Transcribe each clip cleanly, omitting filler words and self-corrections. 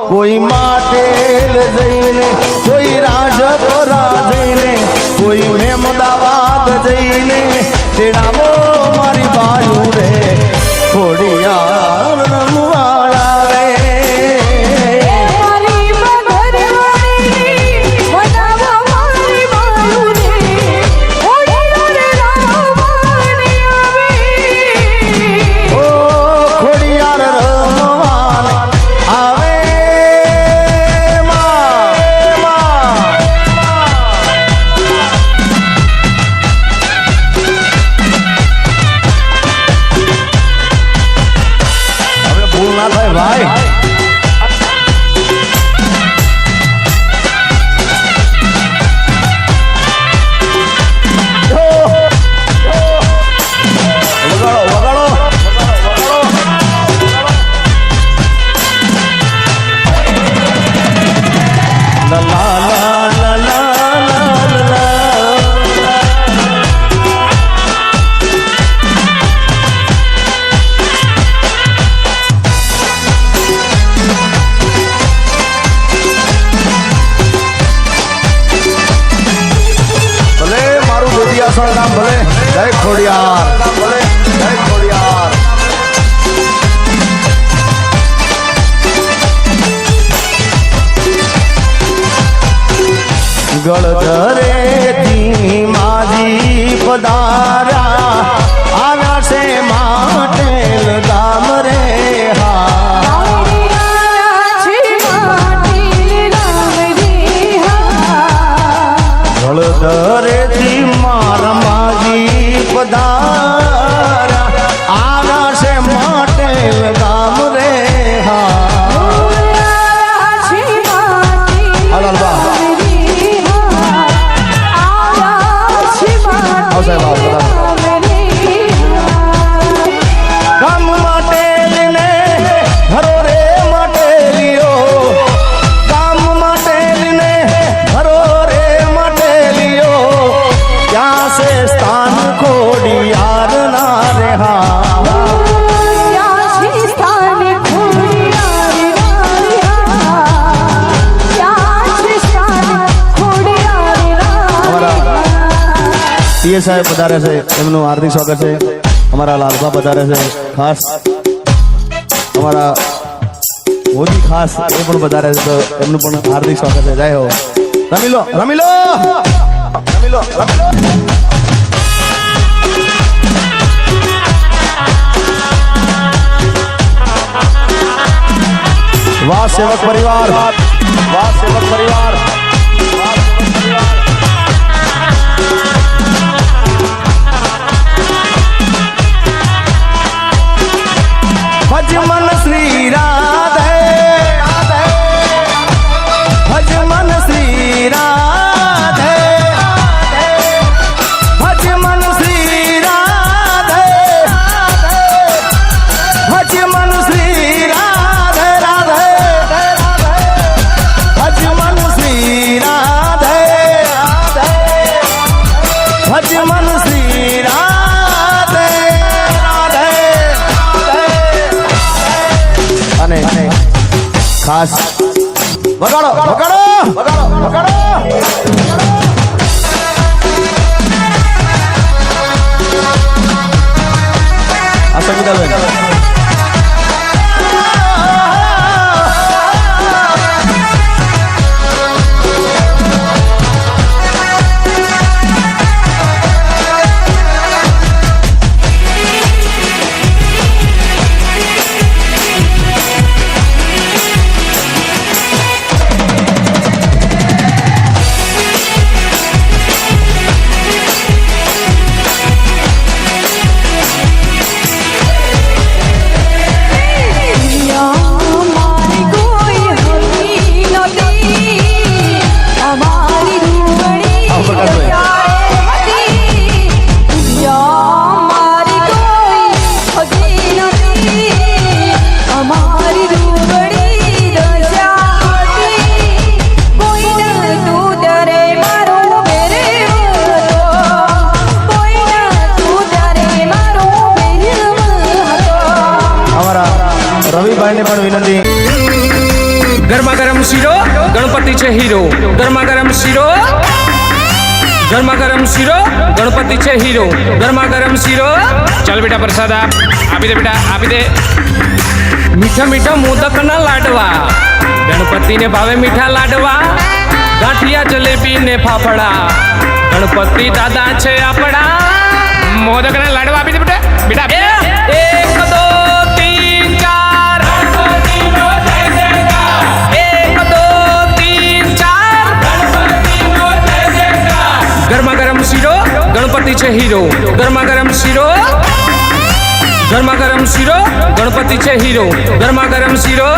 કોઈ માટેલ જઈને, કોઈ રાજપરા જઈને, કોઈ મેમદાવાદ જઈને, તેડાવો મારી બાયુ રે ખોડિયાર રમવાળા રે. ભલે જય ખોડિયાર, ભલે જય ખોડિયાર. ગળધરેથી માજી પધાર્યા આવ્યા છે માટેલ ગામ રે. ગળધરેથી મારા માજી પધાર્યા આવ્યા છે માટેલ ગામ રે. ગામ માટેલીને ઘરો રે માટેલીઓ, ગામ માટેલીને ઘરો રે માટેલીઓ, ક્યાં છે સ્થાન ખોડિયાર ના રે. પીએ સાહેબ પધારે છે, એમનું હાર્દિક સ્વાગત છે. અમારા લાલભા પધારે છે, ખાસ અમારા મોદી ખાસ એ પણ પધારે છે, તો એમનું પણ હાર્દિક સ્વાગત છે. જય હો. રમી લો રમી લો રમી લો રમી લો. વાહ સેવક પરિવાર, વાહ સેવક પરિવાર. ભજમન શ્રી રાધે, ભજમન શ્રી રાધે, ભજમન શ્રી રાધે, ભજમન શ્રી રાધે રાધે, ભજમન શ્રી રાધે, ભજમન શ્રી રાધે રાધે. અને ખાસ વગાડો વગાડો વગાડો વગાડો. આ સંગીતાબેન વિનંતી. ગરમા ગરમ શીરો ગણપતિ છે હીરો ગરમા ગરમ શીરો ગરમા ગરમ શીરો ગણપતિ છે હીરો ગરમા ગરમ શીરો ચાલ બેટા પ્રસાદ આપી દે બેટા આપી દે મીઠા મીઠા મોદકના લાડવા ગણપતિને ભાવે મીઠા લાડવા ગાંઠિયા જલેબી ને ફાફડા ગણપતિ દાદા છે આપણા મોદકના લાડવા આપી દે બેટા બેટા 1 2 3 4 ગરમા ગરમ શીરો ગણપતિ છે હીરો ગરમા ગરમ શીરો ગરમા ગરમ શીરો ગણપતિ છે હીરો ગરમા ગરમ શીરો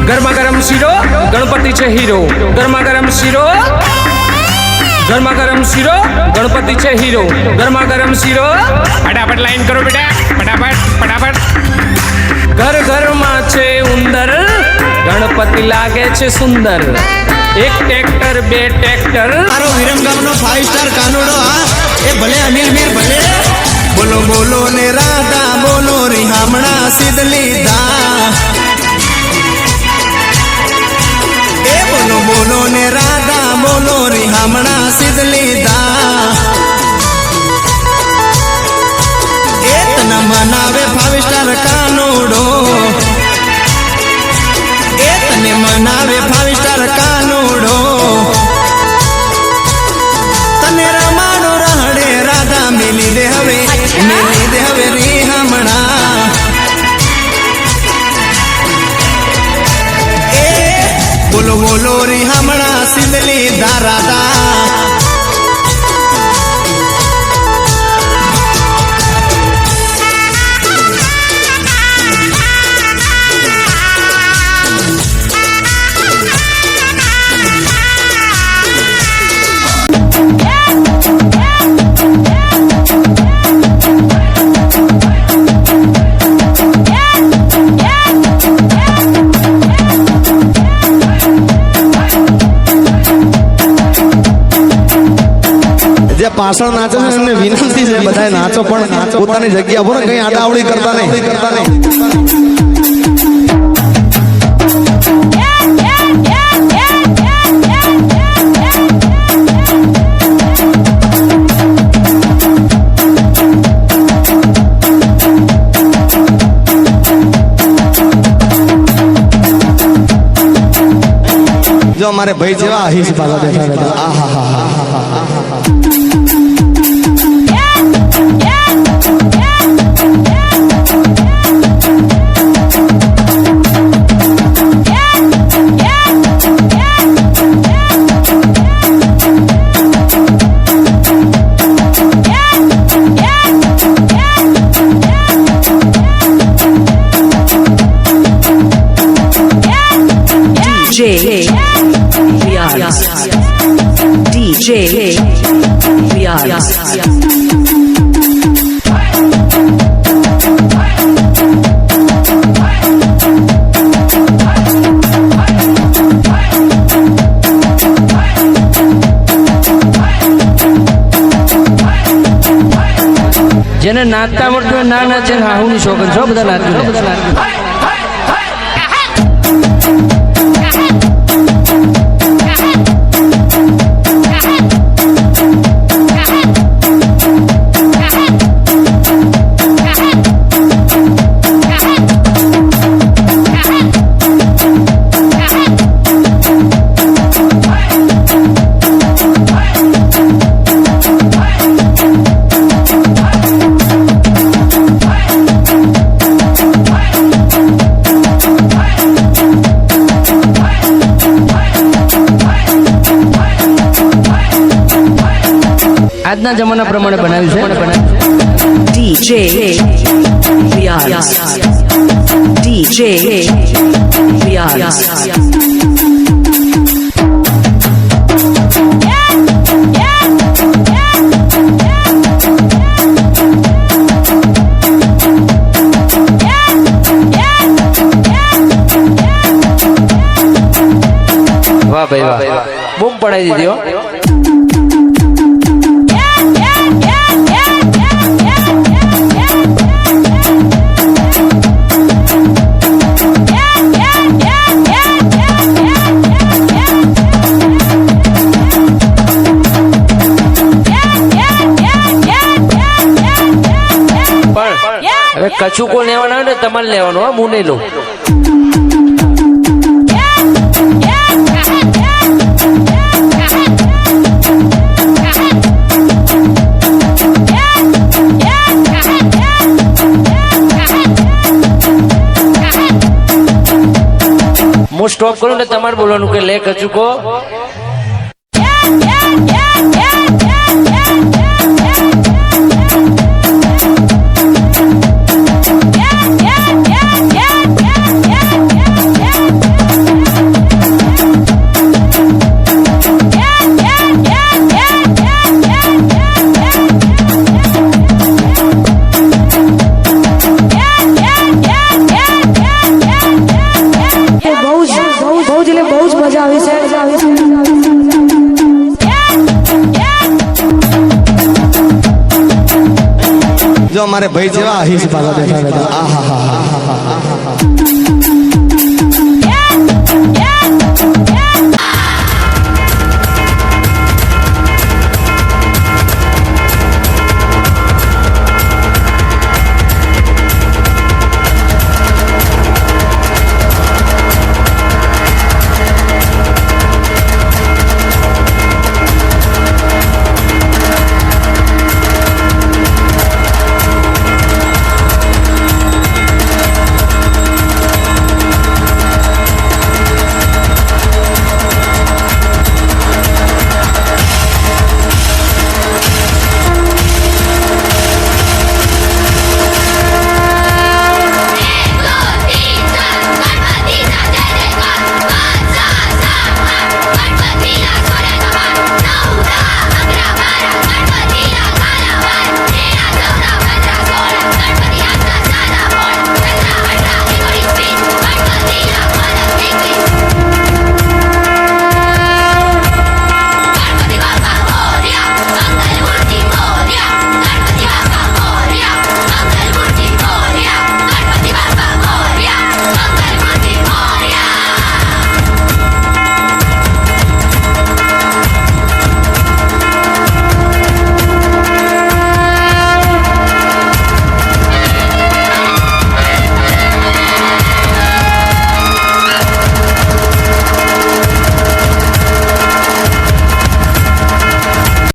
ગરમા ગરમ શીરો ગણપતિ છે હીરો ગરમા ગરમ શીરો ગરમા ગરમ શીરો ગણપતિ છે હીરો ગરમા ગરમ શીરો ફટાફટ લાઈન કરો બેટા ફટાફટ ફટાફટ ઘર ઘરમાં છે ઉંદર ગણપતિ લાગે છે સુંદર એક ટ્રેક્ટર બે ટ્રેક્ટર મારો વિરમગામનો 5 સ્ટાર કાનુડો એ ભલે અનિલ મીર ભલે બોલો બોલો ને રાધા બોલો રિહામણા સિદ્ધલી ધા એ બોલો બોલો ને રાધા બોલો રિહામણા સિદ્ધલી ધા એ તના મનાવે 5 સ્ટાર કાનુડો એ તને મનાવે 5 સ્ટાર કાનુડો તને રમાડો રહડે રાધા મિલી દે હવે રિહામણા એ બોલો બોલો રિહામણા સિદ્ધલી ધા રાધા જે પાછળ નાચે છે એમને વિનંતી છે બધાએ નાચો પણ પોતાની જગ્યા પર કઈ આડાવડી કરતા નહીં જો અમારે ભાઈ જેવા અહીશ પાછા બેઠા આહા DJ Riaz. જેને નાચતા આવડતું ના નાચે હાહુની શોખન છો બધા નાચતું આજના જમાના પ્રમાણે બનાવ્યું છે DJ Riaz. DJ Vyas. વાહ ભાઈ વાહ, બૂમ પડાવી દીધી હો. પણ હવે કચુકો લેવાનો હોય ને તમારે લેવાનું, હા, હું નહીં લઉં. હું સ્ટોપ કરું ને તમારે બોલવાનું કે લે કચુકો. જો અમારે ભાઈ જેવા અહીસ પાછા બેઠા બેઠા આહા હા હા હા.